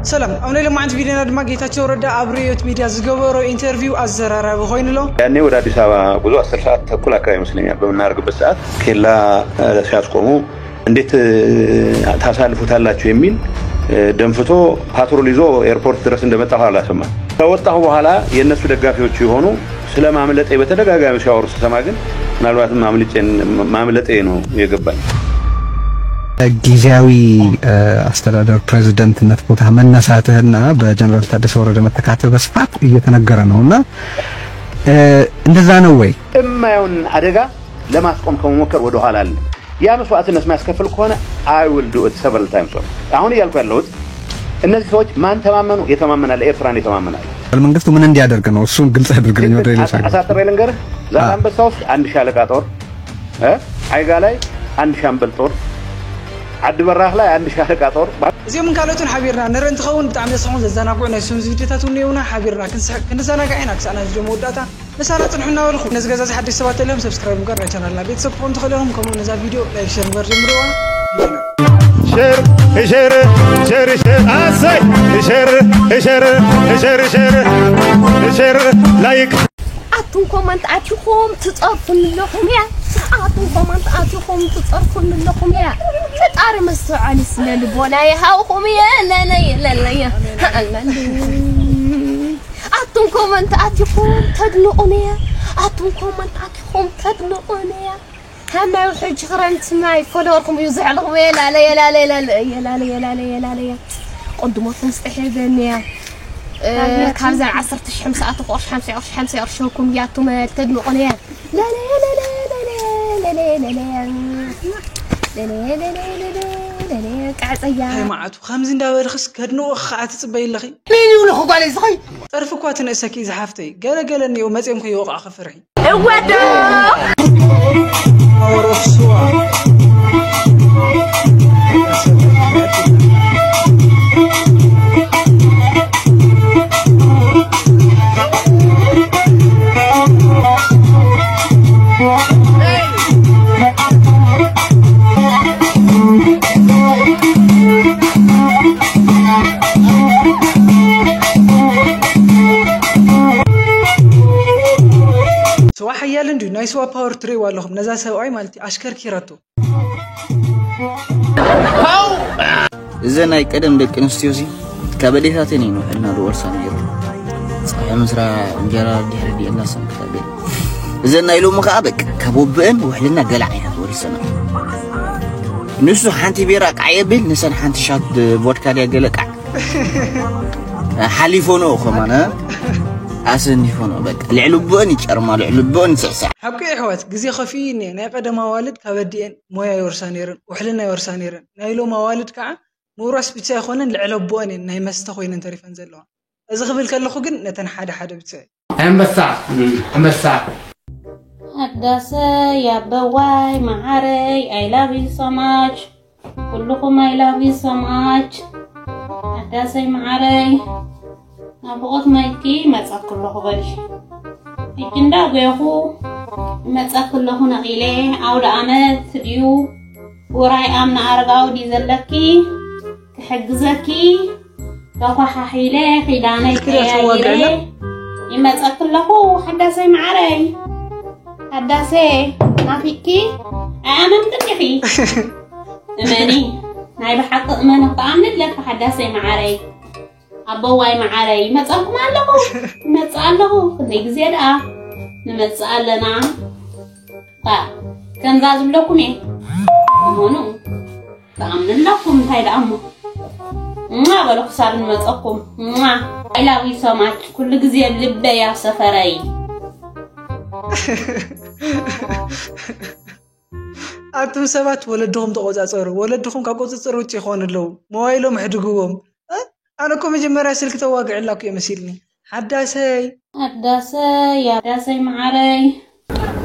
سلام أنا لما عند فيديو ندمج يتأشر ردا أبريوت ميديا زجبرو إنترفيو الزرارة بخوين له يعني ولا دي سوا بقولوا 10 ساعات كلها كاي مسلمين بمنارق بالساعات كلا ساعات قوموا عندت تحصل فتالا شيء دمفتو باتروليزو إيربورت درس عندما تحالا سما توتاه بحالا ينسو دقافي وشيهونو سلام عملت إيه بتدقاقا مشاور سماجن نالوات معاملة إيه نو يقبل ጊዜያዊ አስተዳደር ፕሬዝዳንትነት ቦታ መነሳትህና በጀነራል ታደሰ ወረደ መተካተል በስፋት እየተነገረ ነውና እንደዛ ነው ወይ እማዩን አደጋ ለማስቆም ከመሞከር ወደ ኋላ አለ ያ መስዋዕትነት ማስከፈል ከሆነ I will do it several times አሁን ያልኩ ያለሁት እነዚህ ሰዎች ማን ተማመኑ የተማመናል ኤርትራን የተማመናል መንግስቱ ምን እንዲያደርግ ነው እሱን ግልጽ አድርገኝ ወደ ሌላ አሳጥሬ ልንገር ዛላምበሳ ውስጥ አንድ ሻለቃ ጦር አይጋ ላይ አንድ ሻምበል ጦር عد براح لا عندي شارك عطور زي من قالوا حبيرنا نرن تخون تعمل صحون زنا قونا سون فيديوهات ونيونا حبيرنا كنسانا قاعينك انا جمو داتا نسانا تنحنا ولخو نزغزاز حد سبات لهم سبسكرايب مقرر channelنا بيت سبقون تخليهم كمان نزا فيديو لايك شير مقرر جمروا شير شير شير شير اساي شير شير شير شير شير لايك اتون كومنت اتيكم تصرفون لكم يا اتون كومنت اتيكم تصرفون لكم يا تطاري مسعالي سنل بوناي هاوكم يا لا لا لا لا يا اتون كومنت اتيكم تدلقوني اتون كومنت اتيكم تدلقوني هما وحج غرنت معي فولوركم يزعلكم يا لا لا لا لا لا يا لا لا لا لا لا لا قدموا تنستحي بني كابزا 10 ساعات وقرش 5 أرشوكم ياتو ما تدلقوني لا لا لا لا لا لا لا لا لا لا لا كعصيا هاي معتو خمس نداور خس كدنو خعت صبي لخي مين يقول خو بالي صحي طرف كوات نسكي زحفتي قالني ومصيمكو يوقع خفرحي ودا اورسوا حيال ندو نايسوا باور تري والله نزا سوعي مالتي اشكر كيراتو زناي قدم دك انستيوسي كبديتاتني نو حنا دو ورسان يرو صحيح مسرا انجرا دير دي الله سمك تابل زناي لو مخابك كبوبن وحلنا قلعينا ورسنا نسو حنتي بيراق عيبل نسن حنتي شات فودكا دي قلقع حليفونو خمانا أسني هنا بق العلبون يجرمال العلبون سعسع حبكي حوات جزي خفيني ناي قدم والد كبدين مويا يورسانيرن وحلنا يورسانيرن نايلو موالد كع موراس بتاعي خونن العلبون ناي مستخوين انتريفن زلون إذا قبل كله جن نتن حدا بتاعي أمبسا حدث يا بواي معري I love you so much كلكم I love you so much حدث معري أبغى مايكي ما تأكل له غريش لكن ده بيهو ما تأكل له نقيله أو دعمت ديو وراي أمن أرجع وديزلكي كحجزكي كفح حيله خدانة كياله ما تأكل له حدث معري حدث ما فيكي أمن تكفي أماني ناي بحق أمانة طعمت لك حدث معري أبواي معاري متأكم علىه متأله ذيك زيادة نمتألنا كان لازم لكم إيه هونو تأمن لكم هاي الأمر ما بلو خسار نمتأكم ما I love you so much كل جزية لبدا يا سفري أنتم سبات ولدهم تقوزاتر ولدهم كقوزاتر وتيخون اللو مويلهم حدقوهم أنا كم جمرة سلك تواقع لك يا مسيرني حدثي يا حدثي معري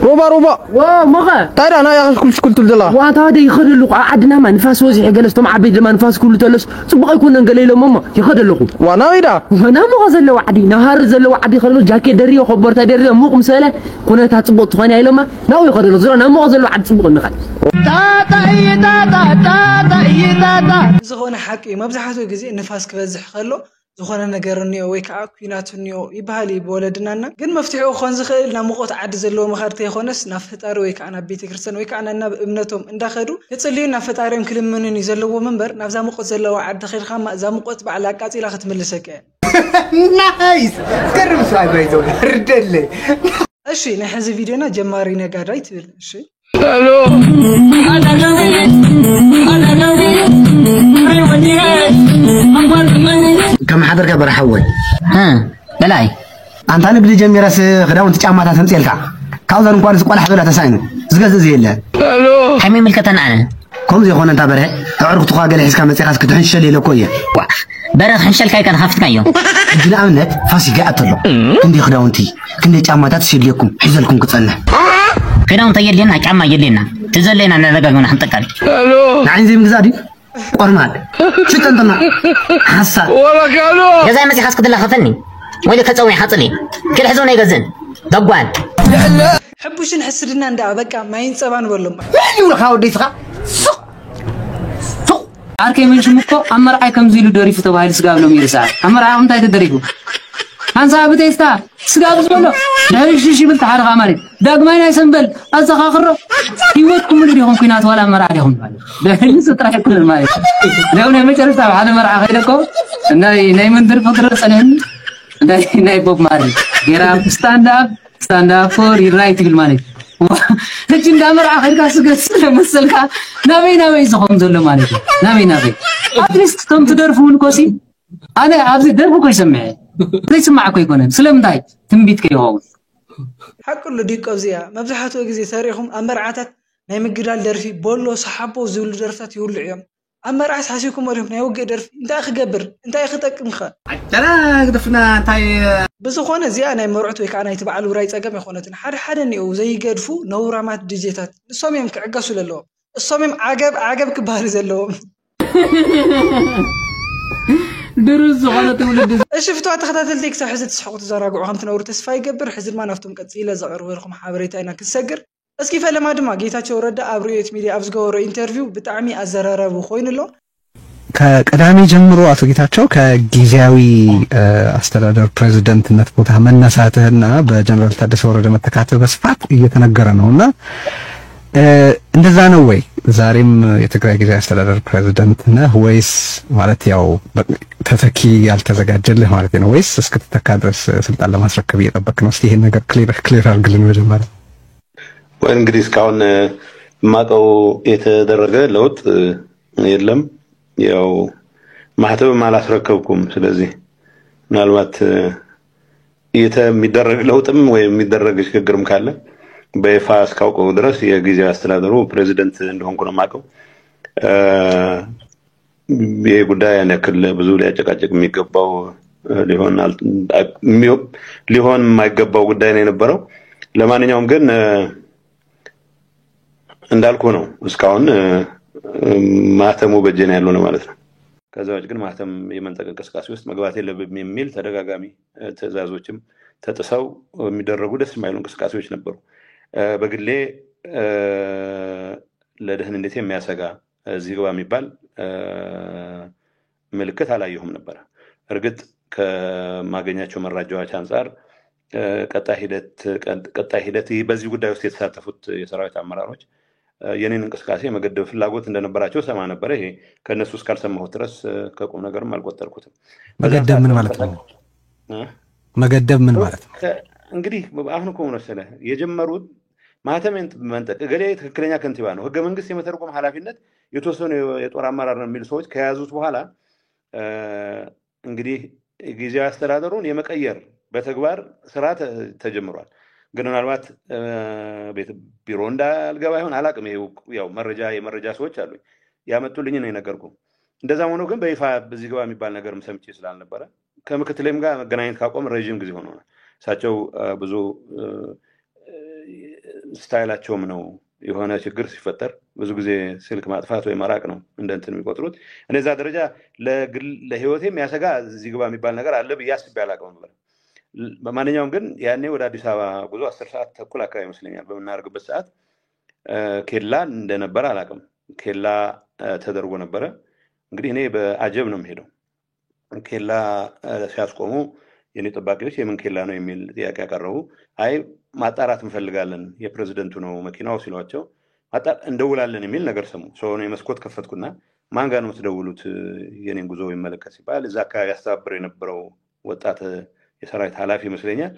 روبا مخا طيب انا يا كل دلا وانت هذا يخدلوا عدنا ما نفاس وزي جلستم عبيد ما نفاس كله تلس صبغ يكون نقلي له ماما يخدلوا وانا ويدا وانا مو غزل وعدي نهار زل وعدي خلو جاكي دري وخبرت دري مو قمسله كنت هتصبط فاني لما ناو يخدلوا زرنا مو غزل وعد صبغ نخل زغونه حقي ما بزحاتو غزي نفاس كبزح خلو زخونه نغرنيو ወይ ከዓ ኩናትኒዮ ይባሃል ይወለድናና ግን መፍትሄው ኾን ዝኽእል ና ሙቆት ዓዲ ዘለዎ መኸርተ ይኾነስ ና ፈጣሪ ወይ ከዓ ና ቤተ ክርስቲያን ወይ ከዓ ና እምነቶም እንዳኸዱ የጽልዩ ና ፈጣሪም ክልምኑን ይዘለዎ መንበር ናብዛ ሙቆት ዘለዎ ዓዲ ኸድኻ ማዛ ሙቆት ባዕላ ቃጺላ ክትመልሰከ ናይስ ከርም ሳይ ባይዘው ርደለ እሺ ናይ ሕዚ ቪዲዮና ጀማሪ ነጋዳይ ትብል እሺ ሄሎ كم حضر كبر حول بلاي أنت أنا بدي جميع راس خداون تجمع تنسي لك كاوزر نقول سقول حضرة تساين زجاج زي الله هلو حمي ملكتنا أنا كم زي خونا تبره عرق تقا قال حس كم تسيخاس كتحن شلي لكوية برا حنشل كاي كان خافت كايو جنا أمنت فاسي قاعد طلع كندي خداون تي كندي جمع تسير لكم حزلكم كتسنه خداون طير لنا جمع يلينا تزلينا أنا لقانا حنتكاري هلو نعين زي مزادي قرمال شو تنتنا حسا ولا قالوا يا زي ما سيخاس كدلا خفني ويلي كتسوي حاطني كل حزون يغزن دقوان حبوش نحسدنا ندا بقى ما ينصبان بلوم يقول خاو ديسخا عاركي من شمكو أمر عاي كم زيلو دوري فتو هاي السقاب لهم يرسال أمر عاي أمتاي تدريكو هنسا بتيستا سقاب زبولو داري شيشي بلت حارغ عماري داق ماينا يسنبل أزاق آخره يوتكم اللي يخون كينات ولا أمر عاي يخون داري ستراحي كل الماي لأونا مجرستا بحاد أمر عاي خيركو ناي مندر فقر سنين ناي بوب ماري جرام stand up for your right to الماني لكن دامر آخر كاسو مسلكا نامي زخون زلو مالك نامي أتليست كم تدرفون كوسي أنا عبزي درفو كوي سمعي ليس معكو يكونن سلام داي تنبيت كي هون حق كل دي قوزيا مبزحاتو غزي تاريخهم أمرعاتات ناي مقدال درفي بولو صحابو زولو درفتات يولو عيام أمرعات حاسيكم وريهم ناي وقع درفي انت أخي قبر انت أخي تقمخا تلا قدفنا انتاي بزخونه زي أنا مرعت ويك أنا يتبعلو راي تقام يخونتن حد نيو زي قدفو نورامات ديجيتات الصوميم كعقاسو للو الصوميم عقب كبار زلوهم دروز غلط ولد شفتوا تخاتل ديك صح حزت تسحقوا تزراقوا خمت نور تسفا يقبر حزر ما نفتم قصيله زقروا لكم حابريتاينا كنسجر اسكي فلما دما ጌታቸው ረዳ አብሪት ሚዲያ አብዝገወረ ኢንተርቪው በጣም አዘራራቡ ሆይንሎ ከቀዳሚ ጀምሮ አቶ ጌታቸው ከጊዜያዊ አስተዳደር ፕሬዝዳንትነት ቦታ መነሳትህና በጀነራል ታደሰ ወረደ መተካተህ በስፋት እየተነገረ ነውና እንደዛ ነው ወይ ዛሬም የትግራይ ጊዜያዊ አስተዳደር ፕሬዝዳንት ነህ ወይስ ማለት ያው ተተኪ ያልተዘጋጀልህ ማለት ነው ወይስ እስክትተካ ድረስ ስልጣን ለማስረከብ እየጠበቅ ነው? እስቲ ይሄን ነገር ክሊር አድርግልን መጀመሪያ። ወይ እንግዲህ እስካሁን ማቀው የተደረገ ለውጥ የለም። ያው ማህተም አላስረከብኩም። ስለዚህ ምናልባት የሚደረግ ለውጥም ወይ የሚደረግ ሽግግርም ካለ በይፋ እስካውቀው ድረስ የጊዜያዊ አስተዳደሩ ፕሬዝዳንት እንደሆንኩ ነው ማቀው። ይሄ ጉዳይ ያነክል ብዙ ሊያጨቃጨቅ የሚገባው ሊሆን የማይገባው ጉዳይ ነው የነበረው። ለማንኛውም ግን እንዳልኩ ነው እስካሁን ማህተሙ በጀና ያለው ነው ማለት ነው። ከዛውጭ ግን ማህተም የመንጠቅ እንቅስቃሴ ውስጥ መግባት የለብም የሚል ተደጋጋሚ ትዕዛዞችም ተጥሰው የሚደረጉ ደስ የማይሉ እንቅስቃሴዎች ነበሩ። በግሌ ለደህንነቴ የሚያሰጋ እዚህ ጋር የሚባል ምልክት አላየሁም ነበር። እርግጥ ከማገኛቸው መረጃዎች አንፃር ቀጣይ ሂደት በዚህ ጉዳይ ውስጥ የተሳተፉት የሰራዊት አመራሮች የኔን እንቅስቃሴ መገደብ ፍላጎት እንደነበራቸው ሰማ ነበር። ይሄ ከነሱ እስካልሰማሁት ድረስ ከቁም ነገርም አልቆጠርኩትም። መገደብ ምን ማለት ነው? መገደብ ምን ማለት ነው? እንግዲህ አሁን እኮ ነው ሰለ የጀመሩት ማህተም መንጠቅ ገሌ ትክክለኛ ከንቲባ ነው ህገ መንግስት የመተርጎም ኃላፊነት የተወሰኑ የጦር አመራር ነው የሚሉ ሰዎች ከያዙት በኋላ እንግዲህ ጊዜያዊ አስተዳደሩን የመቀየር በተግባር ስራ ተጀምሯል። ግን ምናልባት ቢሮ እንዳልገባ ይሆን አላቅም። ያው የመረጃ ሰዎች አሉኝ ያመጡልኝ ነው የነገርኩ። እንደዛም ሆኖ ግን በይፋ በዚህ ገባ የሚባል ነገርም ሰምቼ ስላልነበረ ከምክትሌም ጋር መገናኘት ካቆም ረጅም ጊዜ ሆኖናል። እሳቸው ብዙ ስታይላቸውም ነው የሆነ ችግር ሲፈጠር ብዙ ጊዜ ስልክ ማጥፋት ወይ መራቅ ነው እንደንትን የሚቆጥሩት እነዛ ደረጃ ለህይወቴ የሚያሰጋ እዚህ ግባ የሚባል ነገር አለ በያስብ ያላቀው ነበር በማንኛውም ግን ያኔ ወደ አዲስ አበባ ጉዞ 10 ሰዓት ተኩል አካባቢ መስለኛል በመናርግበት ሰዓት ኬላ እንደነበር አላቀም ኬላ ተደርጎ ነበር እንግዲህ እኔ በአጀብ ነው የምሄደው ኬላ ሲያስቆሙ የኔ ተባቂዎች የምን ኬላ ነው የሚል ጥያቄ ያቀርቡ አይ ማጣራት እንፈልጋለን የፕሬዝዳንቱ ነው መኪናው ሲሏቸው ማጣር እንደውላለን የሚል ነገር ሰሙ ሰው ነው መስኮት ከፈትኩና ማን ጋር ነው የምትደውሉት የኔን ጉዞ ይመለከት ሲባል እዛ አካባቢ ያስተባብር የነበረው ወጣት የሰራዊት ኃላፊ መስለኛል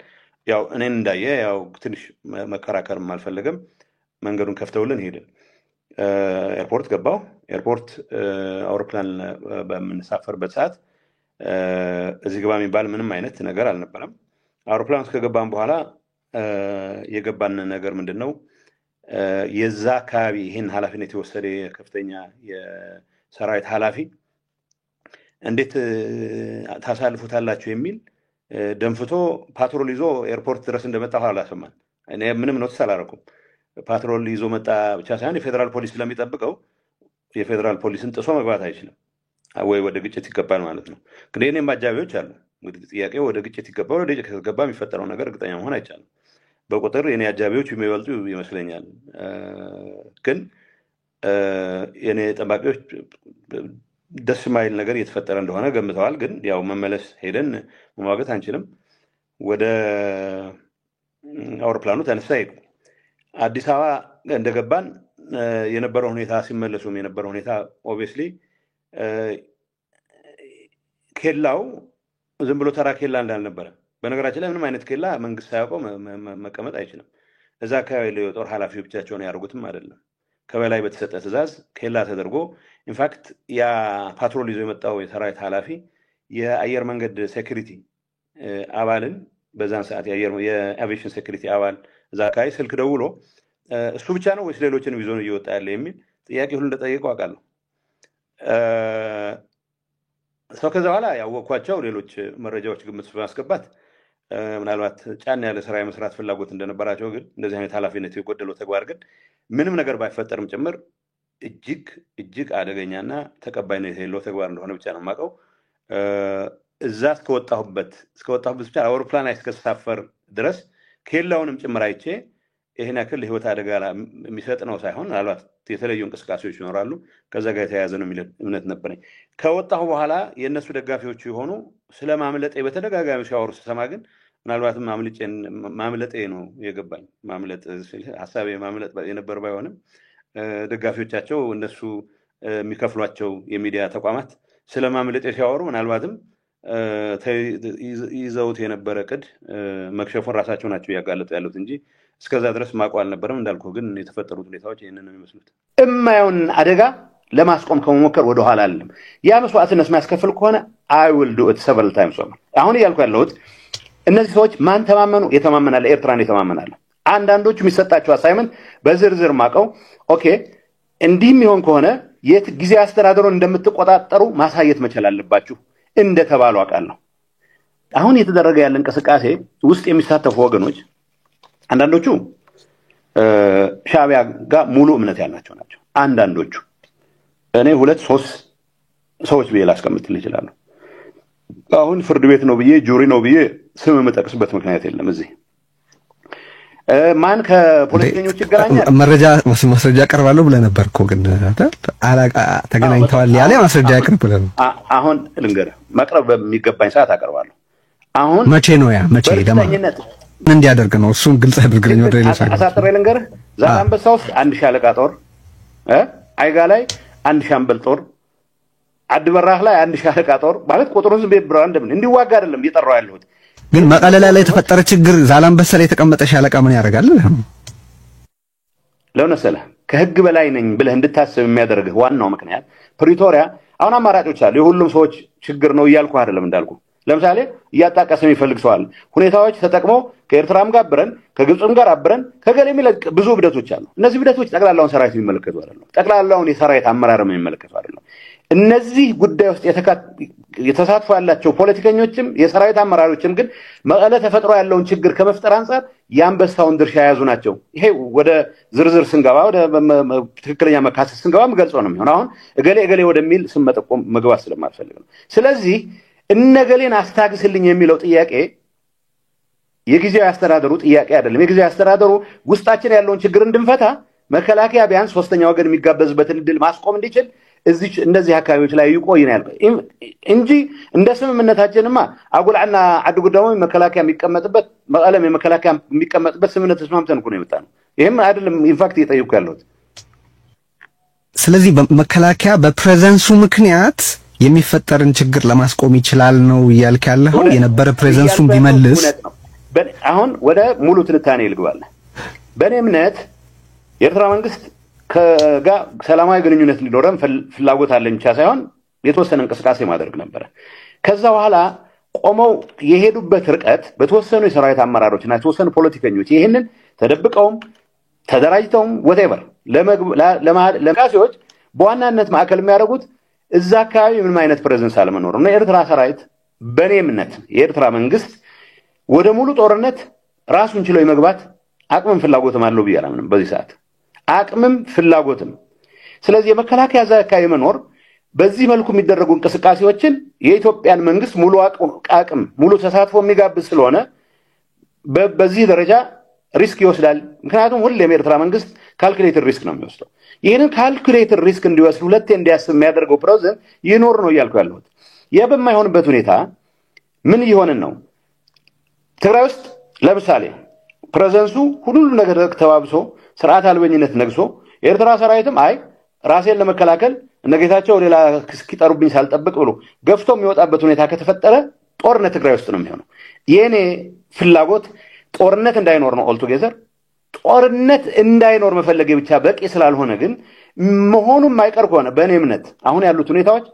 ያው እኔን እንዳየ ያው ትንሽ መከራከርም አልፈለገም መንገዱን ከፍተውልን ሄደ ኤርፖርት ገባው ኤርፖርት አውሮፕላን በመንሳፈርበት ሰዓት እዚህ ግባ የሚባል ምንም አይነት ነገር አልነበረም አውሮፕላን ውስጥ ከገባን በኋላ የገባን ነገር ምንድነው የዛ አካባቢ ይሄን ኃላፊነት የወሰደ ከፍተኛ የሰራዊት ኃላፊ እንዴት ታሳልፉታላችሁ የሚል ደንፍቶ ፓትሮል ይዞ ኤርፖርት ድረስ እንደመጣ አላሰማን እኔ ምንም ነው ተሰላረኩም ፓትሮል ይዞ መጣ ብቻ ሳይሆን የፌደራል ፖሊስ ስለሚጠብቀው የፌደራል ፖሊስን ጥሶ መግባት አይችልም ወይ ወደ ግጭት ይገባል ማለት ነው ግን እኔም አጃቢዎች አሉ እንግዲህ ጥያቄው ወደ ግጭት ይገባል ወደ ግጭት ከገባ የሚፈጠረው ነገር እርግጠኛ መሆን አይቻልም በቁጥር የኔ አጃቢዎች የሚበልጡ ይመስለኛል ግን የኔ ጠባቂዎች ደስ ማይል ነገር እየተፈጠረ እንደሆነ ገምተዋል ግን ያው መመለስ ሄደን መዋገት አንችልም ወደ አውሮፕላኑ ተነሳይ አዲስ አበባ እንደገባን የነበረው ሁኔታ ሲመለሱም የነበረው ሁኔታ ኦብቪየስሊ ኬላው ዝም ብሎ ተራ ኬላ እንዳልነበረ በነገራችን ላይ ምንም አይነት ኬላ መንግስት ሳያውቀው መቀመጥ አይችልም እዛ አካባቢ ላይ የጦር ኃላፊው ብቻቸውን ያርጉትም አይደለም ከበላይ በተሰጠ ትዕዛዝ ኬላ ተደርጎ ኢንፋክት ያ ፓትሮል ይዞ የመጣው የሰራዊት ኃላፊ የአየር መንገድ ሴኩሪቲ አባልን በዛን ሰዓት የአቪዬሽን ሴኩሪቲ አባል እዛ አካባቢ ስልክ ደውሎ እሱ ብቻ ነው ወይስ ሌሎችንም ይዞ ነው እየወጣ ያለ የሚል ጥያቄ ሁሉ እንደጠየቀው አውቃለሁ ሰው ከዛ በኋላ ያወቅኳቸው ሌሎች መረጃዎች ግምት በማስገባት ምናልባት ጫን ያለ ስራ የመስራት ፍላጎት እንደነበራቸው ግን እንደዚህ አይነት ኃላፊነት የጎደለው ተግባር ግን ምንም ነገር ባይፈጠርም ጭምር እጅግ አደገኛና ተቀባይነት የሌለው ተግባር እንደሆነ ብቻ ነው የማውቀው እዛ እስከወጣሁበት ብቻ አውሮፕላን እስከተሳፈር ድረስ ኬላውንም ጭምር አይቼ ይሄን ያክል ህይወት አደጋ የሚሰጥ ነው ሳይሆን ምናልባት የተለዩ እንቅስቃሴዎች ይኖራሉ ከዛ ጋር የተያያዘ ነው የሚል እምነት ነበረኝ ከወጣሁ በኋላ የነሱ ደጋፊዎች የሆኑ ስለማምለጤ በተደጋጋሚ ሲያወሩ ሰማ ግን ምናልባት ማምለጤ ነው የገባኝ ማምለጥ ሐሳቤ ማምለጥ የነበር ባይሆንም ደጋፊዎቻቸው እነሱ የሚከፍሏቸው የሚዲያ ተቋማት ስለማምለጤ ሲያወሩ ምናልባትም ይዘውት የነበረ ቅድ መክሸፉን ራሳቸው ናቸው ያጋለጡ ያሉት እንጂ እስከዛ ድረስ ማቋል አልነበረም እንዳልኩ ግን የተፈጠሩት ሁኔታዎች ይሄንን ነው የሚመስሉት እማየውን አደጋ ለማስቆም ከመሞከር ወደ ኋላ አይደለም ያ መስዋዕትነት ማስከፈል ከሆነ I will do it several times over አሁን ያልኩ ያለሁት እነዚህ ሰዎች ማን ተማመኑ የተማመናለ ኤርትራን የተማመናለ አንዳንዶቹ የሚሰጣቸው አሳይመንት በዝርዝር ማቀው ኦኬ እንዲህም ይሆን ከሆነ የት ጊዜ አስተዳደሩን እንደምትቆጣጠሩ ማሳየት መቻል አለባችሁ እንደተባሉ አቃለሁ አሁን የተደረገ ያለ እንቅስቃሴ ውስጥ የሚሳተፉ ወገኖች አንዳንዶቹ ሻቢያ ጋር ሙሉ እምነት ያላቸው ናቸው አንዳንዶቹ እኔ 2-3 ሰዎች ቢላ አስቀምጥልኝ ይችላል አሁን ፍርድ ቤት ነው ብዬ ጁሪ ነው ብዬ ስም መጠቅስበት ምክንያት የለም እዚህ ማን ከፖለቲከኞች ይገናኛል ማስረጃ ያቀርባሉ ብለ ነበርኮ ግን ተገናኝተዋል ያለ ማስረጃ ያቀርብ ብለ አሁን ልንገር ማቅረብ በሚገባኝ ሰዓት አቀርባለሁ አሁን መቼ ነው ያ መቼ ለማለት እንዲያደርግ ነው እሱን ግልጽ አድርግልኝ ወደ ሌላ ሰው አሳጥሬ ልንገር ዛላምበሳ ውስጥ 1 ሻለቃ ጦር አይጋ ላይ 1 ሻምበል ጦር አድበራህ ላይ 1 ሻለቃ ጦር ማለት ቁጥሩን በብራንድ እንዲዋጋ አይደለም እየጠራው ያለሁት ግን መቀለላ ላይ የተፈጠረ ችግር ዛላምበሳ ላይ የተቀመጠ ሻለቃ ምን ያደርጋል ለነሰለ ከህግ በላይ ነኝ ብለህ እንድታስብ የሚያደርግህ ዋናው ምክንያት ፕሪቶሪያ አሁን አማራጮች አሉ የሁሉም ሰዎች ችግር ነው ይያልኩ አይደለም እንዳልኩ ለምሳሌ ያጣቀሰም ይፈልግዋል ሁኔታዎች ተጠቅሞ ከኤርትራም ጋር አብረን ከግብጽም ጋር አብረን ከገሌም ይለቅ ብዙ ብደቶች አሉ እነዚህ ብደቶች ጠቅላላውን ሰራዊት የሚመለከቱ አይደለም ጠቅላላውን የሰራዊት አመራርም የሚመለከቱ አይደለም እነዚህ ጉዳይ ውስጥ የተሳትፉ ያላቸው ፖለቲከኞችም የሰራዊት አመራሮችም ግን መቀለ ተፈጥሮ ያለውን ችግር ከመፍጠር አንፃር ያንበሳውን ድርሻ ያዙ ናቸው ይሄ ወደ ዝርዝር ስንገባ ወደ ትክክለኛ መካሰስ ስንገባ መገልጾ ነው የሚሆነው አሁን እገሌ ወደሚል ስም መጠቆም መግባት ስለማልፈልግ ነው ስለዚህ እነገሌን አስታግስልኝ የሚለው ጥያቄ የጊዜያዊ አስተዳደሩ ጥያቄ አይደለም የጊዜያዊ አስተዳደሩ ውስጣችን ያለውን ችግር እንድንፈታ መከላከያ ቢያንስ ሶስተኛ ወገን የሚጋበዝበትን ድል ማስቆም እንዲችል እዚህ እንደዚህ አካባቢዎች ላይ ይቆይ ነው ያልከው እንጂ እንደ ስምምነታችንማ አጉልዓና አድ ጉዳዩ መከላከያ የሚቀመጥበት መቀለም የመከላከያ የሚቀመጥበት ስምምነት ተስማምተን ነው የመጣነው ይሄም አይደለም ኢንፋክት እየጠየቁ ያለሁት ስለዚህ መከላከያ በፕሬዘንሱ ምክንያት የሚፈጠርን ችግር ለማስቆም ይችላል ነው ያልከ ያለው የነበረ ፕሬዘንሱን ቢመልስ አሁን ወደ ሙሉ ትንታኔ ልግባለ በኔ እምነት የኤርትራ መንግስት ከጋ ሰላማዊ ግንኙነት እንዲኖረን ፍላጎት አለኝ ብቻ ሳይሆን የተወሰነ እንቅስቃሴ ማድረግ ነበር ከዛ በኋላ ቆመው የሄዱበት ርቀት በተወሰኑ የሰራዊት አመራሮችና የተወሰኑ ፖለቲከኞች ይሄንን ተደብቀውም ተደራጅተውም whatever ለማለቃሲዎች በዋናነት ማዕከል የሚያደርጉት እዛ አካባቢ ምንም አይነት ፕሬዘንስ አለመኖር ነው የኤርትራ ሰራዊት በኔ እምነት የኤርትራ መንግስት ወደ ሙሉ ጦርነት ራሱን ችሎ የመግባት አቅምም ፍላጎትም አለው ቢያላምንም በዚህ ሰዓት አቅምም ፍላጎትም ስለዚህ የመከላከያ አካባቢ መኖር በዚህ መልኩ የሚደረጉ እንቅስቃሴዎችን የኢትዮጵያን መንግስት ሙሉ አቅም ሙሉ ተሳትፎ የሚጋብዝ ስለሆነ በዚህ ደረጃ ሪስክ ይወስዳል ምክንያቱም ሁሌም የኤርትራ መንግስት ካልኩሌትድ ሪስክ ነው የሚወስደው ይሄንን ካልኩሌትድ ሪስክ እንዲወስድ ሁለቴ እንዲያስብ የሚያደርገው ፕሮሰስ ይኖር ነው ያልኩ ያለሁት የበማይሆንበት ሁኔታ ምን ይሆንን ነው ትግራይ ውስጥ ለምሳሌ ፕሬዘንሱ ሁሉ ነገር ተባብሶ ስርዓት አልበኝነት ነግሶ የኤርትራ ሰራዊትም አይ ራሴን ለመከላከል እነጌታቸው ሌላ እስኪጠሩብኝ ሳልጠብቅ ብሎ ገፍቶ የሚወጣበት ሁኔታ ከተፈጠረ ጦርነት ትግራይ ውስጥ ነው የሚሆነው የኔ ፍላጎት ጦርነት እንዳይኖር ነው ኦልቶጌዘር ጦርነት እንዳይኖር መፈለግ ብቻ በቂ ስላልሆነ ግን መሆኑን ማይቀር ከሆነ በእኔ እምነት አሁን ያሉት ሁኔታዎች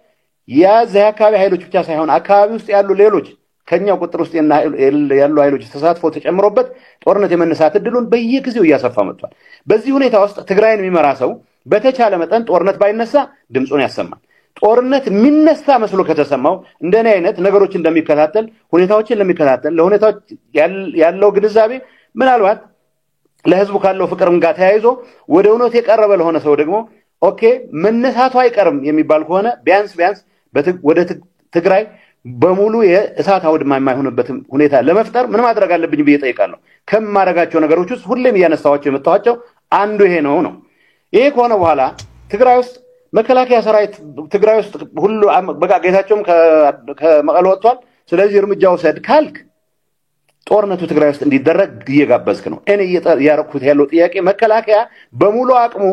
ያዘ አካባቢ ኃይሎች ብቻ ሳይሆን አካባቢ ውስጥ ያሉ ሌሎች ከኛው ቁጥር ውስጥ ያሉ ኃይሎች ተሳትፎ ተጨምሮበት ጦርነት የመነሳት እድሉን በየጊዜው ያሰፋ መጥቷል በዚህ ሁኔታ ውስጥ ትግራይን የሚመራ ሰው በተቻለ መጠን ጦርነት ባይነሳ ድምጹን ያሰማል ጦርነት የሚነሳ መስሎ ከተሰማው እንደኔ አይነት ነገሮች እንደሚከታተል ሁኔታዎችን ለሚከታተል ለሁኔታዎች ያለው ግንዛቤ ምናልባት ለህዝቡ ካለው ፍቅርም ጋር ተያይዞ ወደ እውነት የቀረበ ለሆነ ሰው ደግሞ ኦኬ መነሳቱ አይቀርም የሚባል ከሆነ ቢያንስ ወደ ትግራይ በሙሉ የእሳት አውድማ የማይሆንበት ሁኔታ ለመፍጠር ምን ማድረግ አለብኝ ብዬ ጠይቃለሁ ከማረጋቸው ነገሮች ውስጥ ሁሌም ያነሳዋቸው የመጣዋቸው አንዱ ይሄ ነው ይሄ ከሆነ በኋላ ትግራይ ውስጥ መከላከያ ሰራዊት ትግራይ ውስጥ ሁሉ በቃ ጌታቸውም ከመቀለ ወጥቷል ስለዚህ እርምጃ ወሰድ ካልክ ጦርነቱ ትግራይ ውስጥ እንዲደረግ እየጋበዝክ ነው እኔ ያረኩት ያለው ጥያቄ መከላከያ በሙሉ አቅሙ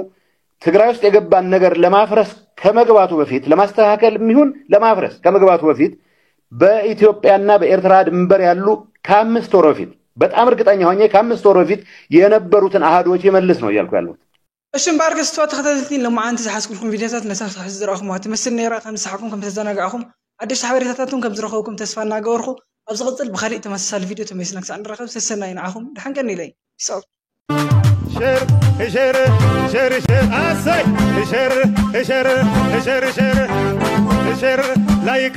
ትግራይ ውስጥ የገባን ነገር ለማፍረስ ከመግባቱ በፊት ለማስተካከል የሚሆን ለማፍረስ ከመግባቱ በፊት በኢትዮጵያና በኤርትራ ድንበር ያሉ ከ5 ወር በፊት በጣም እርግጠኛ ሆኜ ከ5 ወር በፊት የነበሩትን አሃዶች ይመልስ ነው ያልኩ ያለው እሺም ባርክስቷ ተከታተልኝ ለማዓንቲ ዝሓስኩልኩም ቪዲዮታት ነሳስ ዝራኹም ትመስል ነይራ ከም ዝሓኩም ከም ተዘናጋኹም አዲስ ሓበሬታታቱን ከም ዝረኸብኩም ተስፋ እናገበርኩ ኣብ ዝቕፅል ብኻሊእ ተመሳሳሊ ቪድዮ ተመሲና ክሳዕ ንረኸብ ሰሰናይ ንዓኹም ድሓንቀኒ ኢለይ ይስቕ شر أسي شر لايك